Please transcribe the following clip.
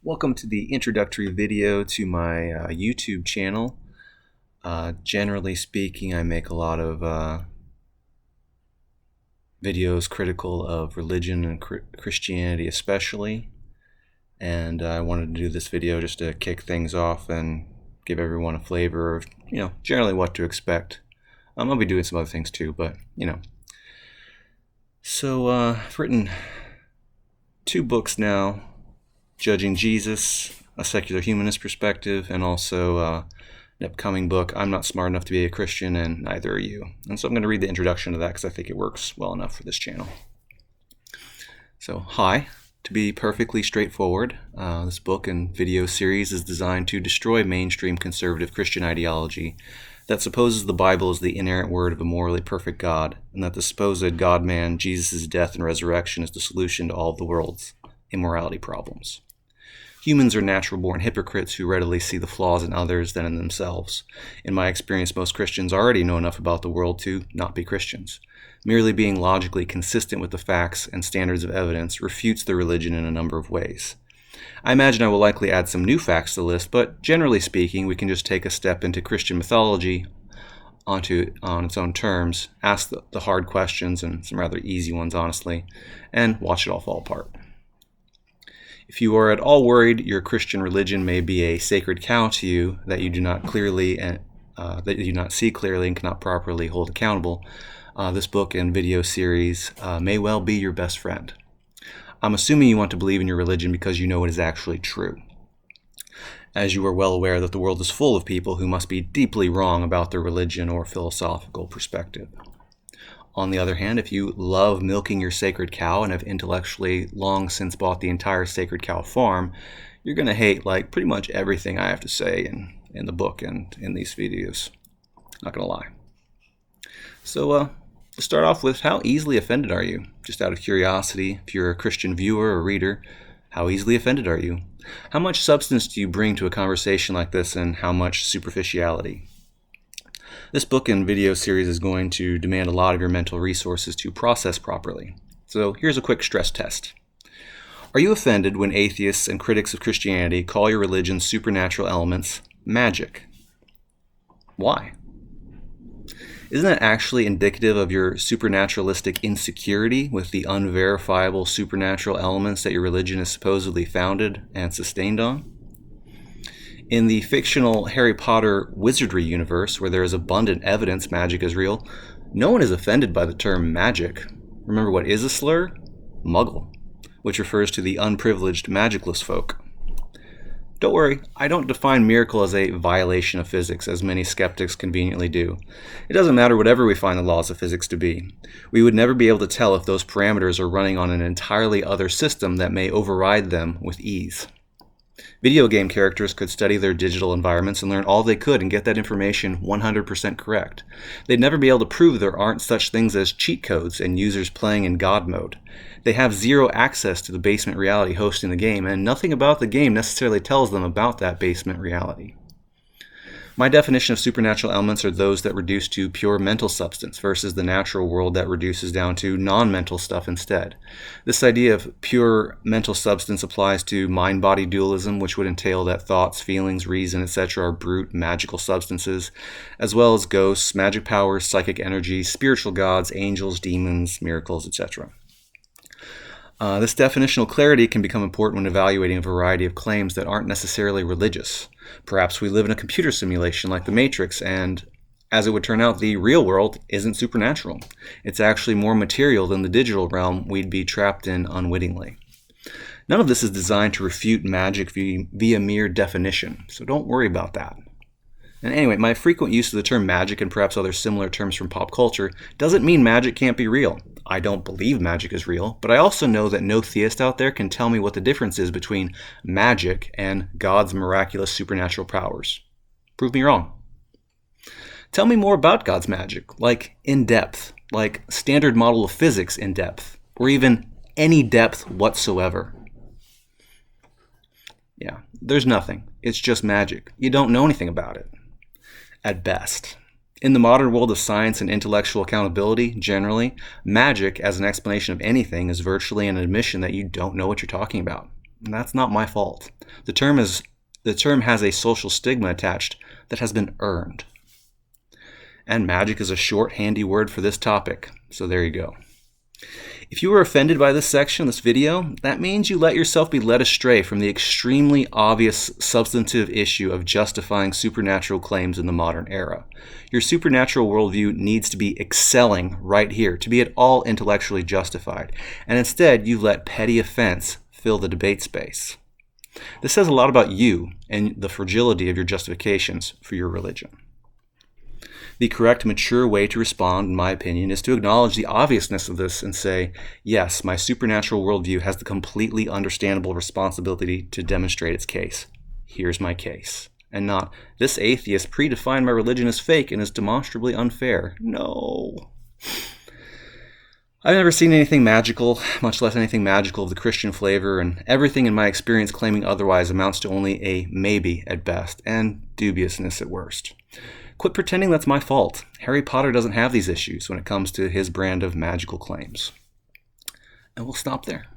Welcome to the introductory video to my YouTube channel. Generally speaking, I make a lot of videos critical of religion and Christianity especially, and I wanted to do this video just to kick things off and give everyone a flavor of, generally what to expect. I'll be doing some other things too, but, So I've written 2 books now: Judging Jesus, a secular humanist perspective, and also an upcoming book, I'm Not Smart Enough to Be a Christian, and Neither Are You. And so I'm going to read the introduction to that because I think it works well enough for this channel. So, hi. To be perfectly straightforward, this book and video series is designed to destroy mainstream conservative Christian ideology that supposes the Bible is the inerrant word of a morally perfect God, and that the supposed God-man, Jesus' death and resurrection, is the solution to all of the world's immorality problems. Humans are natural-born hypocrites who readily see the flaws in others than in themselves. In my experience, most Christians already know enough about the world to not be Christians. Merely being logically consistent with the facts and standards of evidence refutes their religion in a number of ways. I imagine I will likely add some new facts to the list, but generally speaking, we can just take a step into Christian mythology on its own terms, ask the hard questions, and some rather easy ones, honestly, and watch it all fall apart. If you are at all worried your Christian religion may be a sacred cow to you that you do not see clearly and cannot properly hold accountable, this book and video series may well be your best friend. I'm assuming you want to believe in your religion because you know it is actually true, as you are well aware that the world is full of people who must be deeply wrong about their religion or philosophical perspective. On the other hand, if you love milking your sacred cow and have intellectually long since bought the entire sacred cow farm, you're going to hate pretty much everything I have to say in the book and in these videos. Not going to lie. So to start off with, how easily offended are you? Just out of curiosity, if you're a Christian viewer or reader, how easily offended are you? How much substance do you bring to a conversation like this, and how much superficiality? This book and video series is going to demand a lot of your mental resources to process properly. So here's a quick stress test. Are you offended when atheists and critics of Christianity call your religion's supernatural elements magic? Why? Isn't that actually indicative of your supernaturalistic insecurity with the unverifiable supernatural elements that your religion is supposedly founded and sustained on? In the fictional Harry Potter wizardry universe, where there is abundant evidence magic is real, no one is offended by the term magic. Remember what is a slur? Muggle, which refers to the unprivileged magicless folk. Don't worry, I don't define miracle as a violation of physics, as many skeptics conveniently do. It doesn't matter whatever we find the laws of physics to be. We would never be able to tell if those parameters are running on an entirely other system that may override them with ease. Video game characters could study their digital environments and learn all they could and get that information 100% correct. They'd never be able to prove there aren't such things as cheat codes and users playing in God mode. They have zero access to the basement reality hosting the game, and nothing about the game necessarily tells them about that basement reality. My definition of supernatural elements are those that reduce to pure mental substance versus the natural world that reduces down to non-mental stuff instead. This idea of pure mental substance applies to mind-body dualism, which would entail that thoughts, feelings, reason, etc. are brute, magical substances, as well as ghosts, magic powers, psychic energy, spiritual gods, angels, demons, miracles, etc. This definitional clarity can become important when evaluating a variety of claims that aren't necessarily religious. Perhaps we live in a computer simulation like the Matrix, and as it would turn out, the real world isn't supernatural. It's actually more material than the digital realm we'd be trapped in unwittingly. None of this is designed to refute magic via mere definition, so don't worry about that. And anyway, my frequent use of the term magic and perhaps other similar terms from pop culture doesn't mean magic can't be real. I don't believe magic is real, but I also know that no theist out there can tell me what the difference is between magic and God's miraculous supernatural powers. Prove me wrong. Tell me more about God's magic, like in depth, like standard model of physics in depth, or even any depth whatsoever. Yeah, there's nothing. It's just magic. You don't know anything about it. At best. In the modern world of science and intellectual accountability, generally, magic as an explanation of anything is virtually an admission that you don't know what you're talking about. And that's not my fault. The term has a social stigma attached that has been earned. And magic is a short, handy word for this topic. So there you go. If you were offended by this section, this video, that means you let yourself be led astray from the extremely obvious substantive issue of justifying supernatural claims in the modern era. Your supernatural worldview needs to be excelling right here to be at all intellectually justified, and instead you've let petty offense fill the debate space. This says a lot about you and the fragility of your justifications for your religion. The correct, mature way to respond, in my opinion, is to acknowledge the obviousness of this and say, yes, my supernatural worldview has the completely understandable responsibility to demonstrate its case. Here's my case. And not, this atheist predefined my religion as fake and is demonstrably unfair. No. I've never seen anything magical, much less anything magical of the Christian flavor, and everything in my experience claiming otherwise amounts to only a maybe at best, and dubiousness at worst. Quit pretending that's my fault. Harry Potter doesn't have these issues when it comes to his brand of magical claims. And we'll stop there.